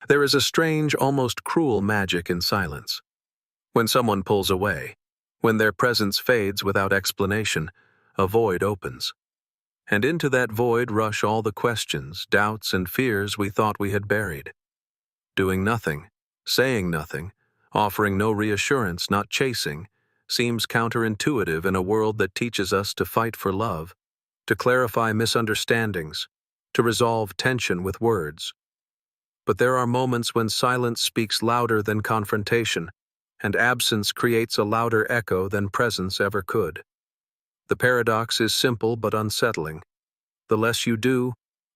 There is a strange, almost cruel magic in silence. When someone pulls away, when their presence fades without explanation, a void opens. And into that void rush all the questions, doubts, and fears we thought we had buried. Doing nothing, saying nothing, offering no reassurance, not chasing, seems counterintuitive in a world that teaches us to fight for love, to clarify misunderstandings, to resolve tension with words. But there are moments when silence speaks louder than confrontation, and absence creates a louder echo than presence ever could. The paradox is simple but unsettling. The less you do,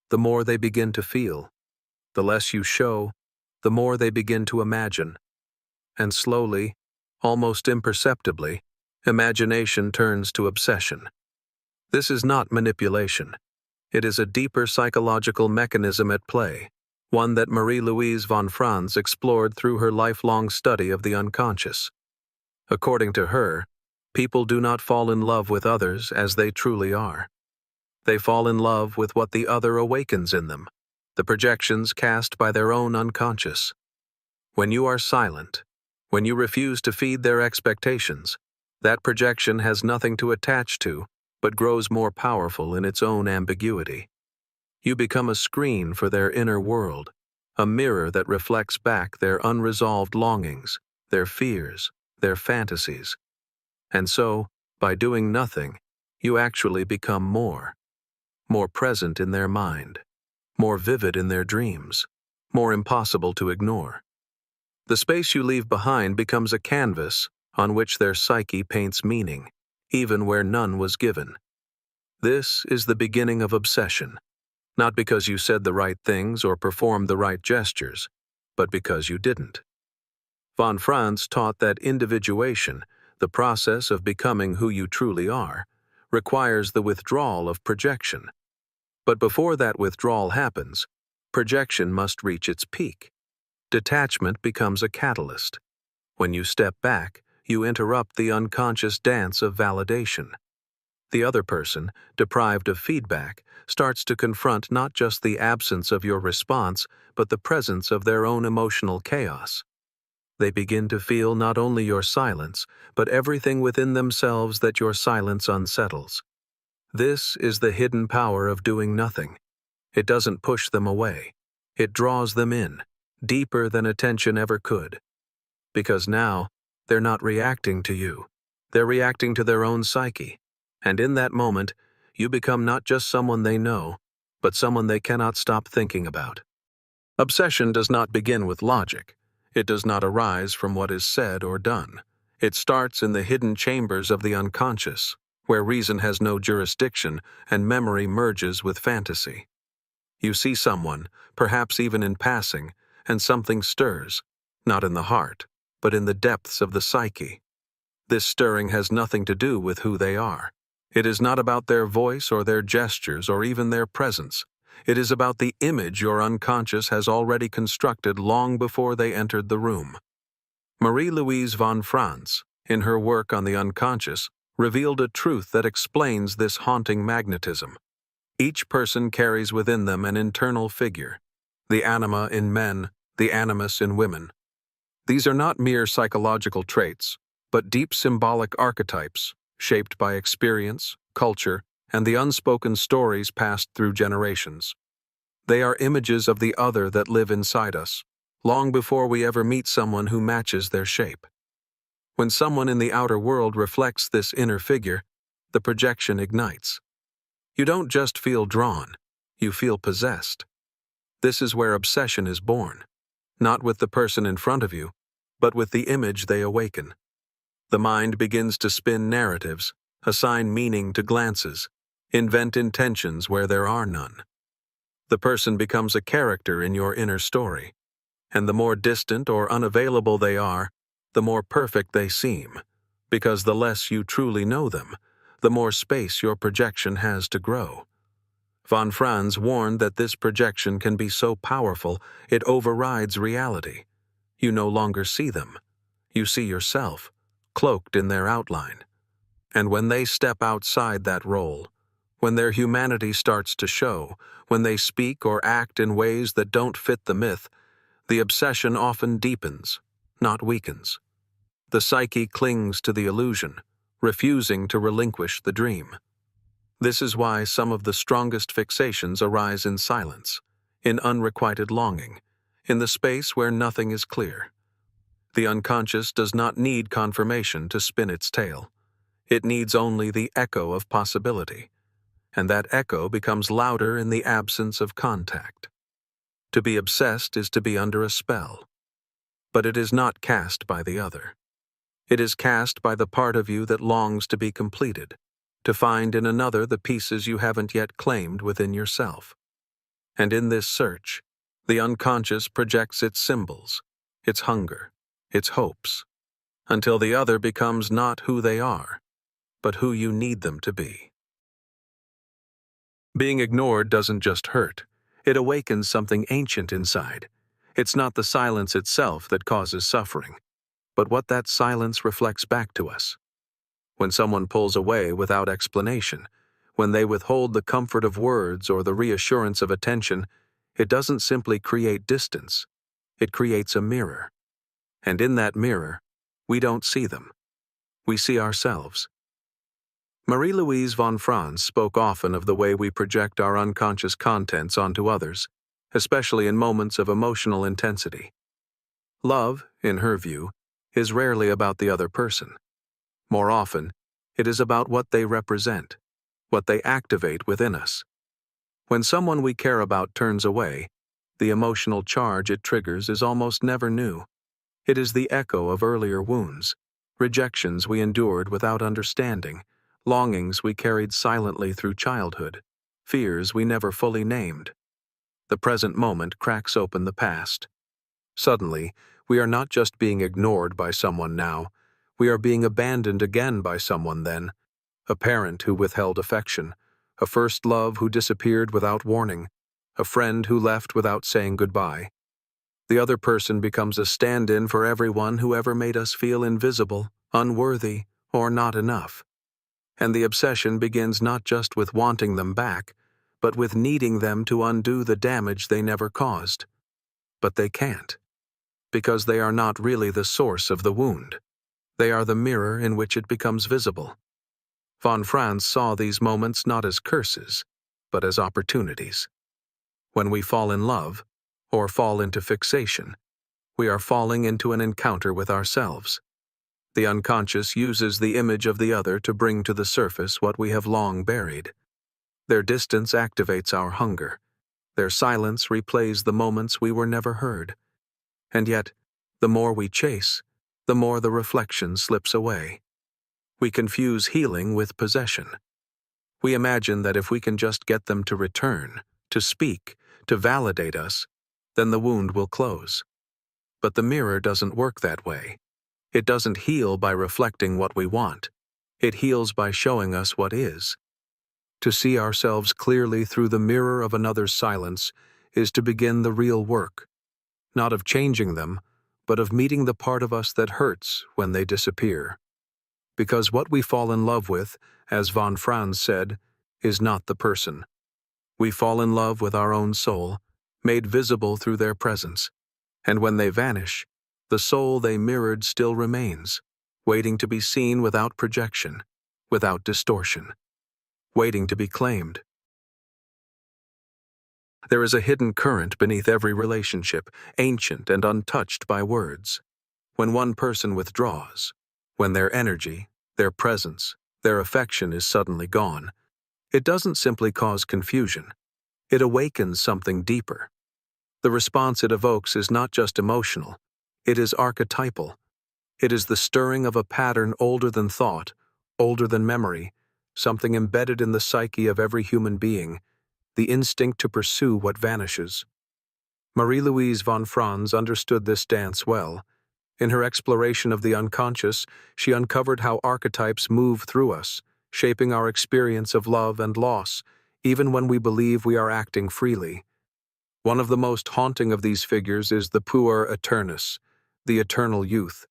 the more they begin to feel. The less you show, the more they begin to imagine. And slowly, almost imperceptibly, imagination turns to obsession. This is not manipulation. It is a deeper psychological mechanism at play, one that Louise von Franz explored through her lifelong study of the unconscious. According to her, people do not fall in love with others as they truly are. They fall in love with what the other awakens in them, the projections cast by their own unconscious. When you are silent, when you refuse to feed their expectations, that projection has nothing to attach to, but grows more powerful in its own ambiguity. You become a screen for their inner world, a mirror that reflects back their unresolved longings, their fears, their fantasies. And so, by doing nothing, you actually become more present in their mind, more vivid in their dreams, more impossible to ignore. The space you leave behind becomes a canvas on which their psyche paints meaning, even where none was given. This is the beginning of obsession, not because you said the right things or performed the right gestures, but because you didn't. Von Franz taught that individuation, the process of becoming who you truly are, requires the withdrawal of projection. But before that withdrawal happens, projection must reach its peak. Detachment becomes a catalyst. When you step back, you interrupt the unconscious dance of validation. The other person, deprived of feedback, starts to confront not just the absence of your response, but the presence of their own emotional chaos. They begin to feel not only your silence, but everything within themselves that your silence unsettles. This is the hidden power of doing nothing. It doesn't push them away. It draws them in, deeper than attention ever could. Because now, they're not reacting to you. They're reacting to their own psyche. And in that moment, you become not just someone they know, but someone they cannot stop thinking about. Obsession does not begin with logic. It does not arise from what is said or done. It starts in the hidden chambers of the unconscious, where reason has no jurisdiction and memory merges with fantasy. You see someone, perhaps even in passing, and something stirs, not in the heart, but in the depths of the psyche. This stirring has nothing to do with who they are. It is not about their voice or their gestures or even their presence. It is about the image your unconscious has already constructed long before they entered the room. Louise von Franz, in her work on the unconscious, revealed a truth that explains this haunting magnetism. Each person carries within them an internal figure, the anima in men, the animus in women. These are not mere psychological traits, but deep symbolic archetypes, shaped by experience, culture, and the unspoken stories passed through generations. They are images of the other that live inside us, long before we ever meet someone who matches their shape. When someone in the outer world reflects this inner figure, the projection ignites. You don't just feel drawn, you feel possessed. This is where obsession is born, not with the person in front of you, but with the image they awaken. The mind begins to spin narratives, assign meaning to glances, invent intentions where there are none. The person becomes a character in your inner story, and the more distant or unavailable they are, the more perfect they seem, because the less you truly know them, the more space your projection has to grow. Von Franz warned that this projection can be so powerful it overrides reality. You no longer see them. You see yourself, cloaked in their outline. And when they step outside that role, when their humanity starts to show, when they speak or act in ways that don't fit the myth, the obsession often deepens, not weakens. The psyche clings to the illusion, refusing to relinquish the dream. This is why some of the strongest fixations arise in silence, in unrequited longing, in the space where nothing is clear. The unconscious does not need confirmation to spin its tale. It needs only the echo of possibility, and that echo becomes louder in the absence of contact. To be obsessed is to be under a spell, but it is not cast by the other. It is cast by the part of you that longs to be completed, to find in another the pieces you haven't yet claimed within yourself. And in this search, the unconscious projects its symbols, its hunger, its hopes, until the other becomes not who they are, but who you need them to be. Being ignored doesn't just hurt, it awakens something ancient inside. It's not the silence itself that causes suffering, but what that silence reflects back to us. When someone pulls away without explanation, when they withhold the comfort of words or the reassurance of attention, it doesn't simply create distance, it creates a mirror. And in that mirror, we don't see them. We see ourselves. Louise von Franz spoke often of the way we project our unconscious contents onto others, especially in moments of emotional intensity. Love, in her view, is rarely about the other person. More often, it is about what they represent, what they activate within us. When someone we care about turns away, the emotional charge it triggers is almost never new. It is the echo of earlier wounds, rejections we endured without understanding, longings we carried silently through childhood, fears we never fully named. The present moment cracks open the past. Suddenly, we are not just being ignored by someone now, we are being abandoned again by someone then. A parent who withheld affection, a first love who disappeared without warning, a friend who left without saying goodbye. The other person becomes a stand-in for everyone who ever made us feel invisible, unworthy, or not enough. And the obsession begins not just with wanting them back, but with needing them to undo the damage they never caused. But they can't, because they are not really the source of the wound. They are the mirror in which it becomes visible. Von Franz saw these moments not as curses, but as opportunities. When we fall in love, or fall into fixation, we are falling into an encounter with ourselves. The unconscious uses the image of the other to bring to the surface what we have long buried. Their distance activates our hunger. Their silence replays the moments we were never heard. And yet, the more we chase, the more the reflection slips away. We confuse healing with possession. We imagine that if we can just get them to return, to speak, to validate us, then the wound will close. But the mirror doesn't work that way. It doesn't heal by reflecting what we want. It heals by showing us what is. To see ourselves clearly through the mirror of another's silence is to begin the real work, not of changing them, but of meeting the part of us that hurts when they disappear. Because what we fall in love with, as von Franz said, is not the person. We fall in love with our own soul, made visible through their presence, and when they vanish, the soul they mirrored still remains, waiting to be seen without projection, without distortion, waiting to be claimed. There is a hidden current beneath every relationship, ancient and untouched by words. When one person withdraws, when their energy, their presence, their affection is suddenly gone, it doesn't simply cause confusion. It awakens something deeper. The response it evokes is not just emotional, it is archetypal. It is the stirring of a pattern older than thought, older than memory, something embedded in the psyche of every human being, the instinct to pursue what vanishes. Louise von Franz understood this dance well. In her exploration of the unconscious, she uncovered how archetypes move through us, shaping our experience of love and loss, even when we believe we are acting freely. One of the most haunting of these figures is the puer aeternus, the eternal youth.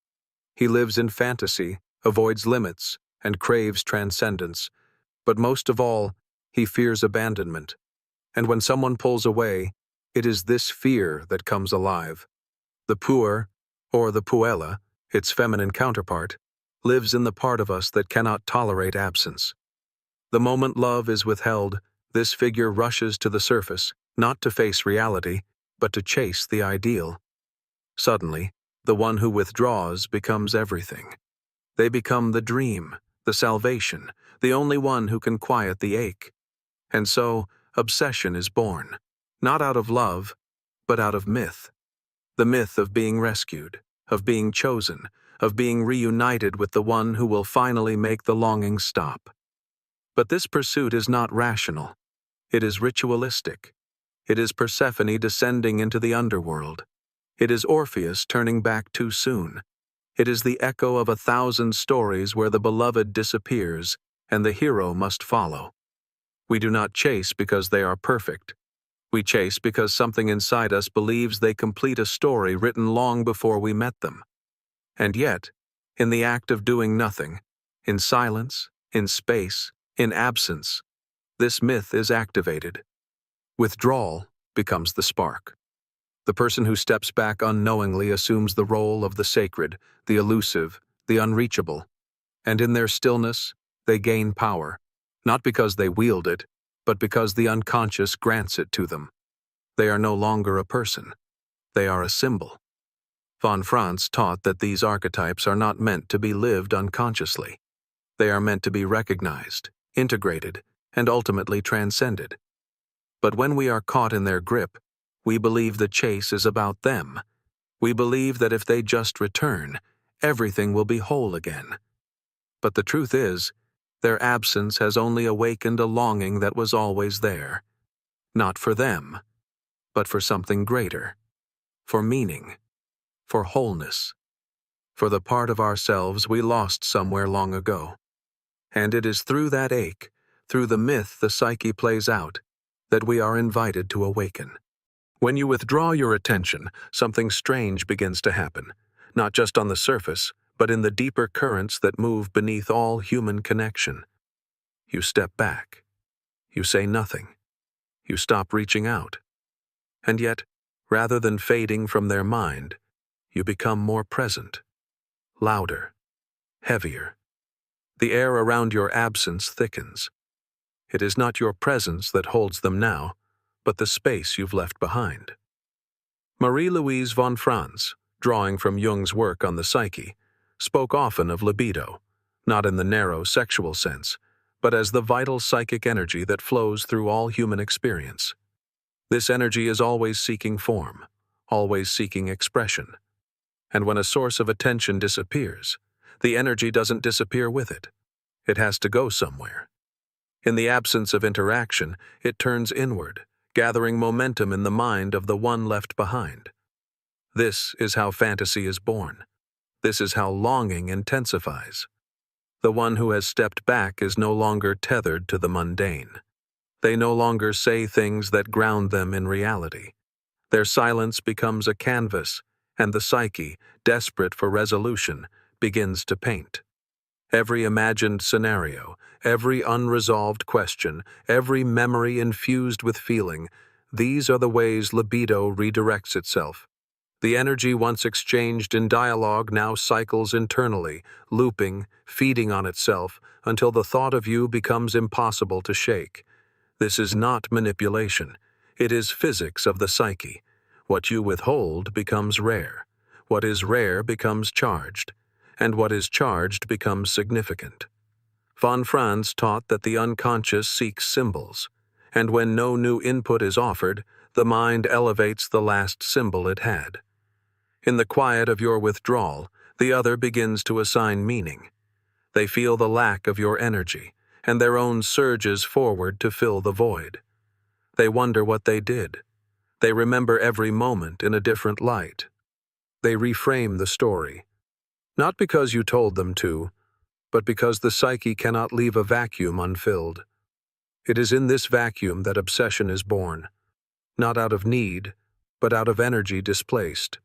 He lives in fantasy, avoids limits, and craves transcendence. But most of all, he fears abandonment. And when someone pulls away, it is this fear that comes alive. The puer, or the puella, its feminine counterpart, lives in the part of us that cannot tolerate absence. The moment love is withheld, this figure rushes to the surface, not to face reality, but to chase the ideal. Suddenly, the one who withdraws becomes everything. They become the dream, the salvation, the only one who can quiet the ache. And so, obsession is born, not out of love, but out of myth. The myth of being rescued, of being chosen, of being reunited with the one who will finally make the longing stop. But this pursuit is not rational. It is ritualistic. It is Persephone descending into the underworld. It is Orpheus turning back too soon. It is the echo of 1,000 stories where the beloved disappears and the hero must follow. We do not chase because they are perfect. We chase because something inside us believes they complete a story written long before we met them. And yet, in the act of doing nothing, in silence, in space, in absence, this myth is activated. Withdrawal becomes the spark. The person who steps back unknowingly assumes the role of the sacred, the elusive, the unreachable. And in their stillness, they gain power, not because they wield it, but because the unconscious grants it to them. They are no longer a person. They are a symbol. Von Franz taught that these archetypes are not meant to be lived unconsciously. They are meant to be recognized, integrated, and ultimately transcended. But when we are caught in their grip, we believe the chase is about them. We believe that if they just return, everything will be whole again. But the truth is, their absence has only awakened a longing that was always there. Not for them, but for something greater. For meaning. For wholeness. For the part of ourselves we lost somewhere long ago. And it is through that ache, through the myth the psyche plays out, that we are invited to awaken. When you withdraw your attention, something strange begins to happen, not just on the surface, but in the deeper currents that move beneath all human connection. You step back. You say nothing. You stop reaching out. And yet, rather than fading from their mind, you become more present, louder, heavier. The air around your absence thickens. It is not your presence that holds them now, but the space you've left behind. Louise von Franz, drawing from Jung's work on the psyche, spoke often of libido, not in the narrow sexual sense, but as the vital psychic energy that flows through all human experience. This energy is always seeking form, always seeking expression. And when a source of attention disappears, the energy doesn't disappear with it. It has to go somewhere. In the absence of interaction, it turns inward, gathering momentum in the mind of the one left behind. This is how fantasy is born. This is how longing intensifies. The one who has stepped back is no longer tethered to the mundane. They no longer say things that ground them in reality. Their silence becomes a canvas, and the psyche, desperate for resolution, begins to paint. Every imagined scenario, every unresolved question, every memory infused with feeling, these are the ways libido redirects itself. The energy once exchanged in dialogue now cycles internally, looping, feeding on itself, until the thought of you becomes impossible to shake. This is not manipulation. It is physics of the psyche. What you withhold becomes rare. What is rare becomes charged. And what is charged becomes significant. Von Franz taught that the unconscious seeks symbols, and when no new input is offered, the mind elevates the last symbol it had. In the quiet of your withdrawal, the other begins to assign meaning. They feel the lack of your energy, and their own surges forward to fill the void. They wonder what they did. They remember every moment in a different light. They reframe the story. Not because you told them to, but because the psyche cannot leave a vacuum unfilled. It is in this vacuum that obsession is born, not out of need, but out of energy displaced.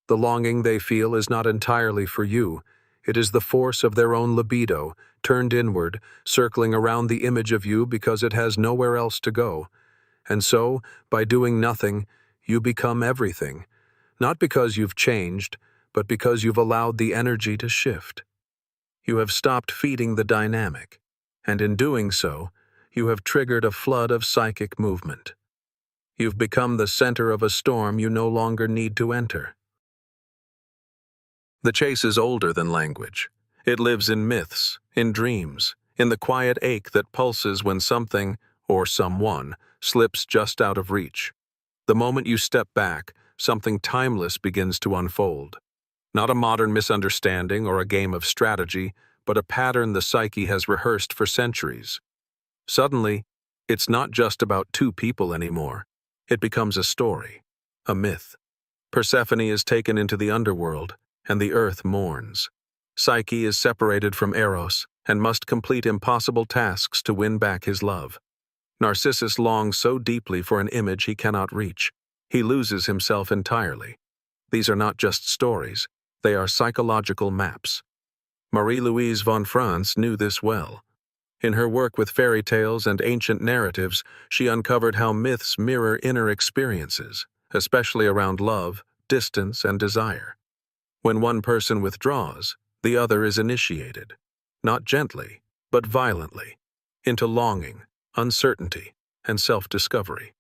The longing they feel is not entirely for you. It is the force of their own libido, turned inward, circling around the image of you because it has nowhere else to go. And so, by doing nothing, you become everything. not because you've changed, but because you've allowed the energy to shift. You have stopped feeding the dynamic, and in doing so, you have triggered a flood of psychic movement. You've become the center of a storm you no longer need to enter. The chase is older than language. It lives in myths, in dreams, in the quiet ache that pulses when something, or someone, slips just out of reach. The moment you step back, something timeless begins to unfold. Not a modern misunderstanding or a game of strategy, but a pattern the psyche has rehearsed for centuries. Suddenly, it's not just about two people anymore. It becomes a story, a myth. Persephone is taken into the underworld, and the earth mourns. Psyche is separated from Eros and must complete impossible tasks to win back his love. Narcissus longs so deeply for an image he cannot reach. He loses himself entirely. These are not just stories, they are psychological maps. Louise von Franz knew this well. In her work with fairy tales and ancient narratives, she uncovered how myths mirror inner experiences, especially around love, distance, and desire. When one person withdraws, the other is initiated, not gently, but violently, into longing, uncertainty, and self-discovery.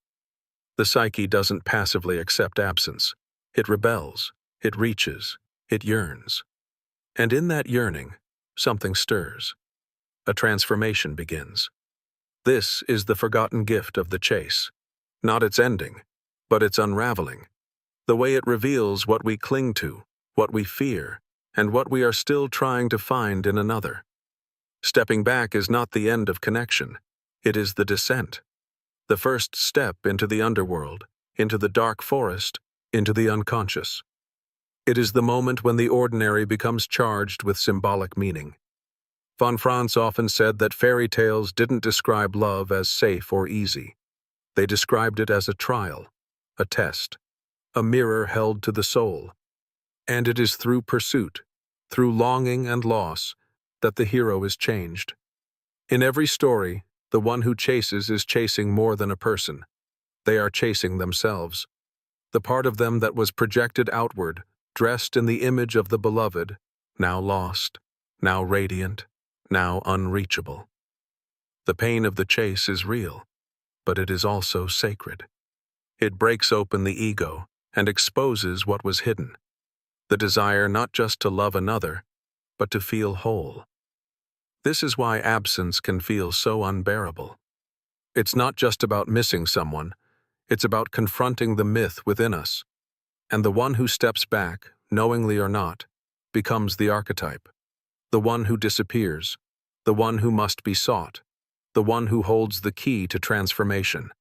The psyche doesn't passively accept absence. It rebels, it reaches, it yearns. And in that yearning, something stirs. A transformation begins. This is the forgotten gift of the chase. Not its ending, but its unraveling. The way it reveals what we cling to, what we fear, and what we are still trying to find in another. Stepping back is not the end of connection. It is the descent. The first step into the underworld, into the dark forest, into the unconscious. It is the moment when the ordinary becomes charged with symbolic meaning. Von Franz often said that fairy tales didn't describe love as safe or easy. They described it as a trial, a test, a mirror held to the soul. And it is through pursuit, through longing and loss, that the hero is changed. In every story, the one who chases is chasing more than a person. They are chasing themselves. The part of them that was projected outward, dressed in the image of the beloved, now lost, now radiant, now unreachable. The pain of the chase is real, but it is also sacred. It breaks open the ego and exposes what was hidden. The desire not just to love another, but to feel whole. This is why absence can feel so unbearable. It's not just about missing someone, it's about confronting the myth within us. And the one who steps back, knowingly or not, becomes the archetype. The one who disappears, the one who must be sought, the one who holds the key to transformation.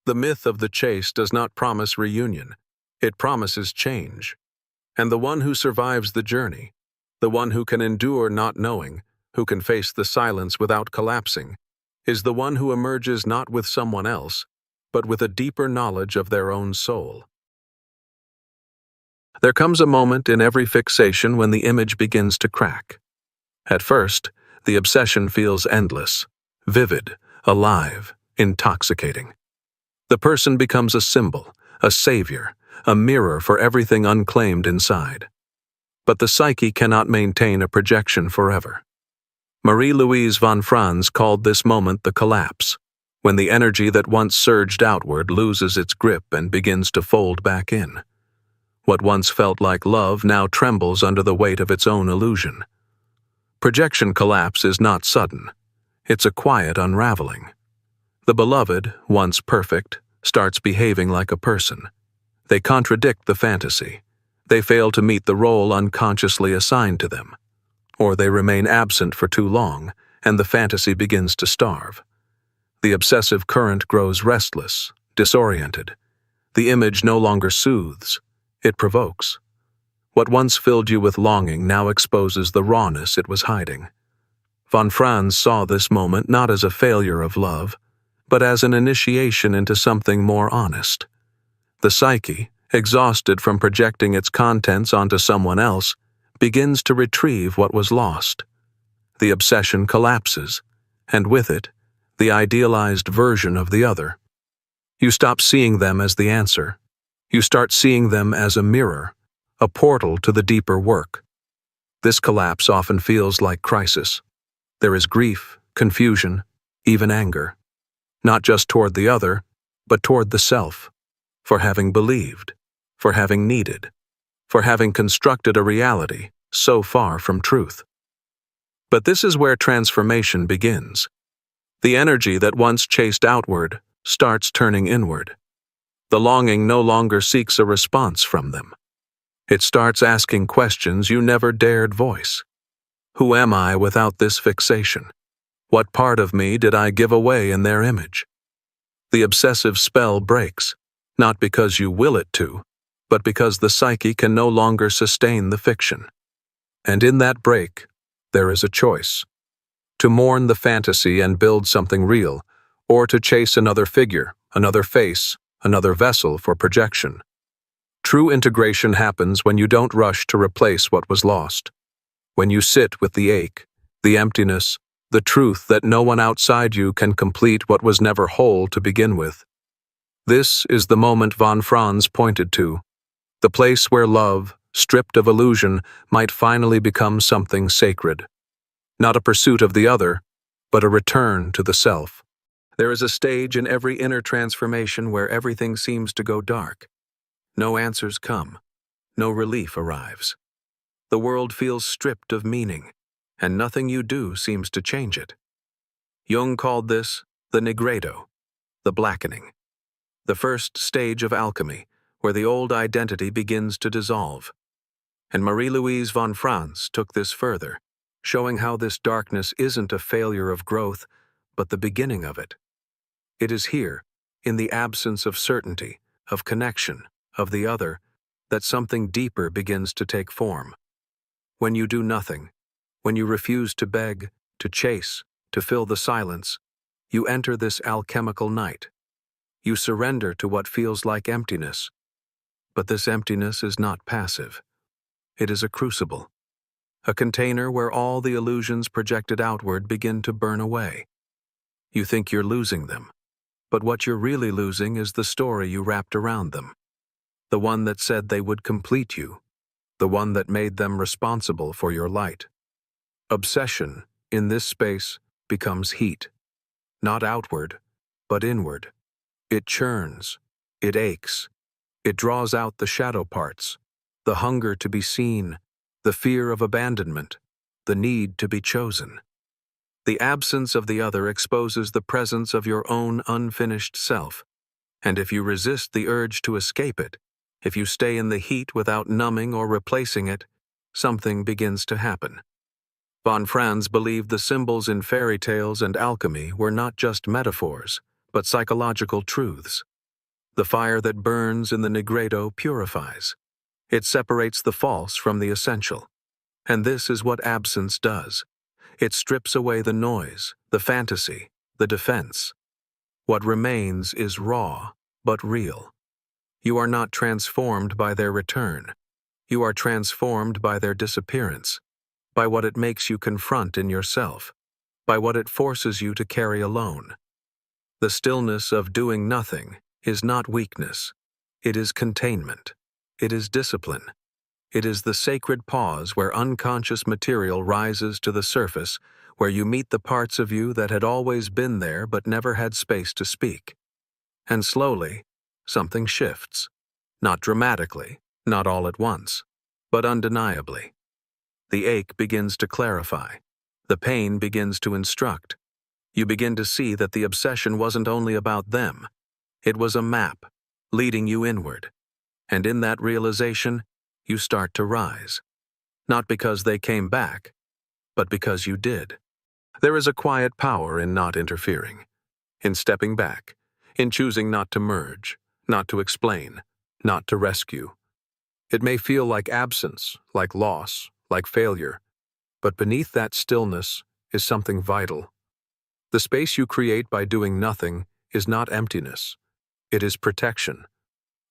The myth of the chase does not promise reunion, it promises change. And the one who survives the journey, the one who can endure not knowing, who can face the silence without collapsing, is the one who emerges not with someone else, but with a deeper knowledge of their own soul. There comes a moment in every fixation when the image begins to crack. At first, the obsession feels endless, vivid, alive, intoxicating. The person becomes a symbol, a savior, a mirror for everything unclaimed inside. But the psyche cannot maintain a projection forever. Louise von Franz called this moment the collapse, when the energy that once surged outward loses its grip and begins to fold back in. What once felt like love now trembles under the weight of its own illusion. Projection collapse is not sudden. It's a quiet unraveling. The beloved, once perfect, starts behaving like a person. They contradict the fantasy. They fail to meet the role unconsciously assigned to them. Or they remain absent for too long, and the fantasy begins to starve. The obsessive current grows restless, disoriented. The image no longer soothes. It provokes. What once filled you with longing now exposes the rawness it was hiding. Von Franz saw this moment not as a failure of love, but as an initiation into something more honest. The psyche, exhausted from projecting its contents onto someone else, begins to retrieve what was lost. The obsession collapses, and with it, the idealized version of the other. You stop seeing them as the answer. You start seeing them as a mirror, a portal to the deeper work. This collapse often feels like crisis. There is grief, confusion, even anger, not just toward the other, but toward the self, for having believed, for having needed, for having constructed a reality so far from truth. But this is where transformation begins. The energy that once chased outward starts turning inward. The longing no longer seeks a response from them. It starts asking questions you never dared voice. Who am I without this fixation? What part of me did I give away in their image? The obsessive spell breaks, not because you will it to, but because the psyche can no longer sustain the fiction. And in that break, there is a choice. To mourn the fantasy and build something real, or to chase another figure, another face, another vessel for projection. True integration happens when you don't rush to replace what was lost. When you sit with the ache, the emptiness, the truth that no one outside you can complete what was never whole to begin with. This is the moment von Franz pointed to, the place where love, stripped of illusion, might finally become something sacred. Not a pursuit of the other, but a return to the self. There is a stage in every inner transformation where everything seems to go dark. No answers come. No relief arrives. The world feels stripped of meaning, and nothing you do seems to change it. Jung called this the nigredo, the blackening. The first stage of alchemy, where the old identity begins to dissolve. And Louise von Franz took this further, showing how this darkness isn't a failure of growth, but the beginning of it. It is here, in the absence of certainty, of connection, of the other, that something deeper begins to take form. When you do nothing, when you refuse to beg, to chase, to fill the silence, you enter this alchemical night. You surrender to what feels like emptiness. But this emptiness is not passive. It is a crucible, a container where all the illusions projected outward begin to burn away. You think you're losing them, but what you're really losing is the story you wrapped around them. The one that said they would complete you, the one that made them responsible for your light. Obsession, in this space, becomes heat, not outward, but inward. It churns, it aches, it draws out the shadow parts, the hunger to be seen, the fear of abandonment, the need to be chosen. The absence of the other exposes the presence of your own unfinished self, and if you resist the urge to escape it, if you stay in the heat without numbing or replacing it, something begins to happen. Von Franz believed the symbols in fairy tales and alchemy were not just metaphors, but psychological truths. The fire that burns in the nigredo purifies. It separates the false from the essential. And this is what absence does. It strips away the noise, the fantasy, the defense. What remains is raw, but real. You are not transformed by their return. You are transformed by their disappearance, by what it makes you confront in yourself, by what it forces you to carry alone. The stillness of doing nothing is not weakness. It is containment. It is discipline. It is the sacred pause where unconscious material rises to the surface, where you meet the parts of you that had always been there but never had space to speak. And slowly, something shifts. Not dramatically, not all at once, but undeniably. The ache begins to clarify. The pain begins to instruct. You begin to see that the obsession wasn't only about them. It was a map, leading you inward. And in that realization, you start to rise. Not because they came back, but because you did. There is a quiet power in not interfering, in stepping back, in choosing not to merge, not to explain, not to rescue. It may feel like absence, like loss, like failure, but beneath that stillness is something vital. The space you create by doing nothing is not emptiness. It is protection.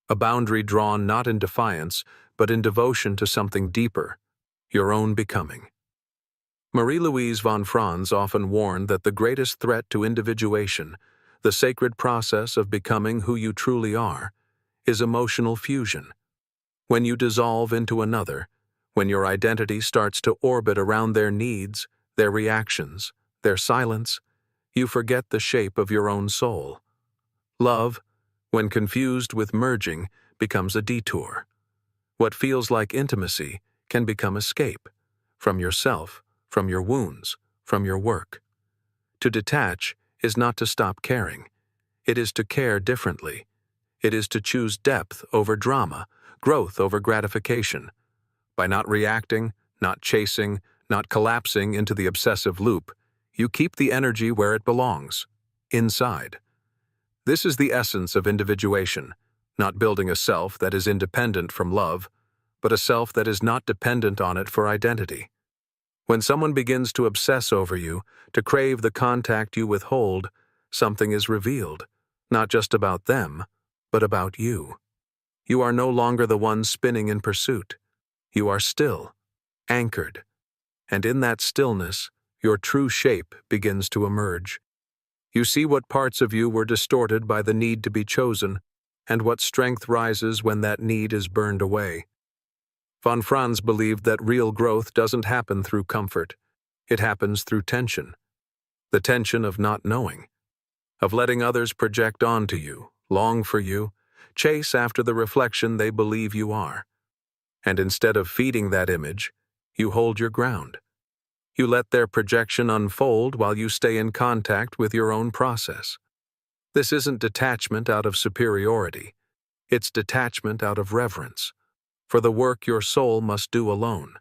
A boundary drawn not in defiance, but in devotion to something deeper, your own becoming. Louise von Franz often warned that the greatest threat to individuation, the sacred process of becoming who you truly are, is emotional fusion. When you dissolve into another, when your identity starts to orbit around their needs, their reactions, their silence, you forget the shape of your own soul. Love, when confused with merging, becomes a detour. What feels like intimacy can become escape from yourself, from your wounds, from your work. To detach is not to stop caring. It is to care differently. It is to choose depth over drama, growth over gratification. By not reacting, not chasing, not collapsing into the obsessive loop, you keep the energy where it belongs, inside. This is the essence of individuation, not building a self that is independent from love, but a self that is not dependent on it for identity. When someone begins to obsess over you, to crave the contact you withhold, something is revealed, not just about them, but about you. You are no longer the one spinning in pursuit. You are still, anchored, and in that stillness, your true shape begins to emerge. You see what parts of you were distorted by the need to be chosen, and what strength rises when that need is burned away. Von Franz believed that real growth doesn't happen through comfort. It happens through tension. The tension of not knowing, of letting others project onto you, long for you, chase after the reflection they believe you are. And instead of feeding that image, you hold your ground. You let their projection unfold while you stay in contact with your own process. This isn't detachment out of superiority. It's detachment out of reverence for the work your soul must do alone.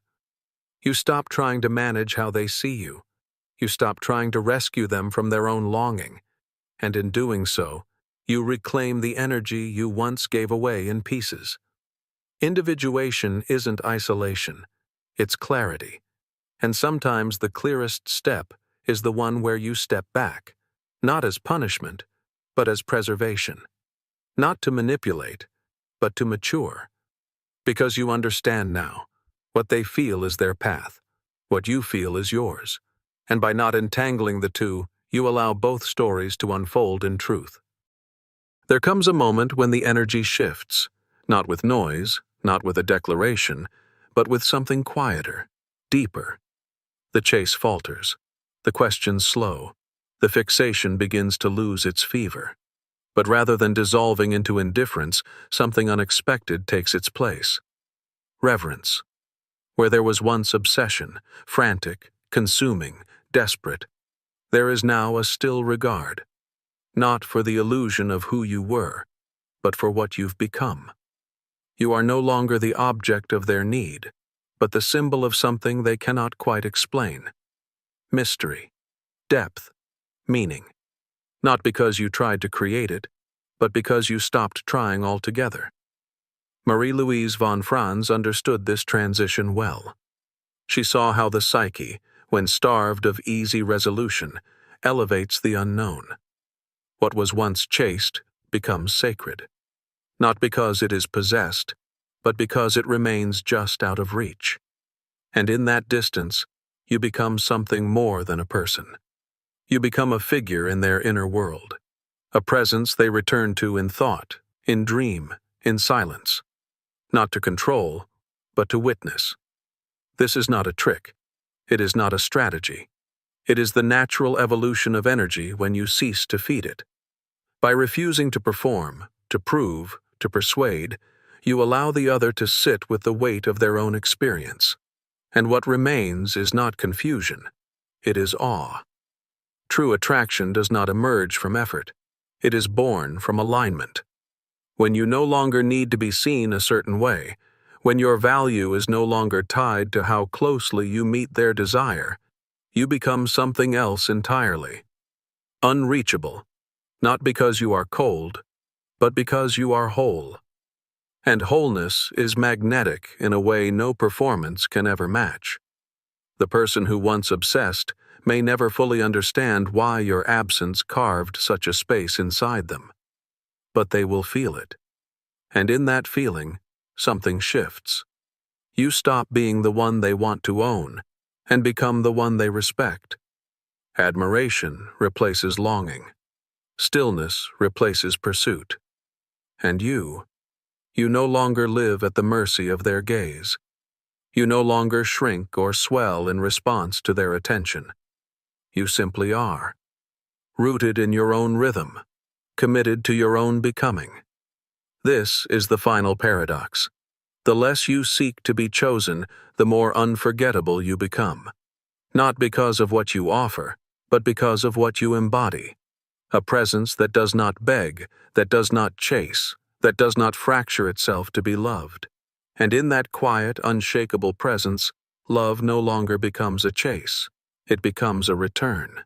You stop trying to manage how they see you. You stop trying to rescue them from their own longing. And in doing so, you reclaim the energy you once gave away in pieces. Individuation isn't isolation. It's clarity. And sometimes the clearest step is the one where you step back, not as punishment, but as preservation. Not to manipulate, but to mature. Because you understand now, what they feel is their path, what you feel is yours. And by not entangling the two, you allow both stories to unfold in truth. There comes a moment when the energy shifts, not with noise, not with a declaration, but with something quieter, deeper. The chase falters, the questions slow, the fixation begins to lose its fever. But rather than dissolving into indifference, something unexpected takes its place. Reverence. Where there was once obsession, frantic, consuming, desperate, there is now a still regard, not for the illusion of who you were, but for what you've become. You are no longer the object of their need, but the symbol of something they cannot quite explain. Mystery, depth, meaning. Not because you tried to create it, but because you stopped trying altogether. Louise von Franz understood this transition well. She saw how the psyche, when starved of easy resolution, elevates the unknown. What was once chaste becomes sacred, not because it is possessed, but because it remains just out of reach. And in that distance, you become something more than a person. You become a figure in their inner world, a presence they return to in thought, in dream, in silence. Not to control, but to witness. This is not a trick. It is not a strategy. It is the natural evolution of energy when you cease to feed it. By refusing to perform, to prove, to persuade, you allow the other to sit with the weight of their own experience. And what remains is not confusion. It is awe. True attraction does not emerge from effort. It is born from alignment. When you no longer need to be seen a certain way, when your value is no longer tied to how closely you meet their desire, you become something else entirely. Unreachable, not because you are cold, but because you are whole. And wholeness is magnetic in a way no performance can ever match. The person who once obsessed may never fully understand why your absence carved such a space inside them. But they will feel it. And in that feeling, something shifts. You stop being the one they want to own and become the one they respect. Admiration replaces longing. Stillness replaces pursuit. And you, You no longer live at the mercy of their gaze. You no longer shrink or swell in response to their attention. You simply are, rooted in your own rhythm, committed to your own becoming. This is the final paradox. The less you seek to be chosen, the more unforgettable you become. Not because of what you offer, but because of what you embody. A presence that does not beg, that does not chase, that does not fracture itself to be loved. And in that quiet, unshakable presence, love no longer becomes a chase. It becomes a return.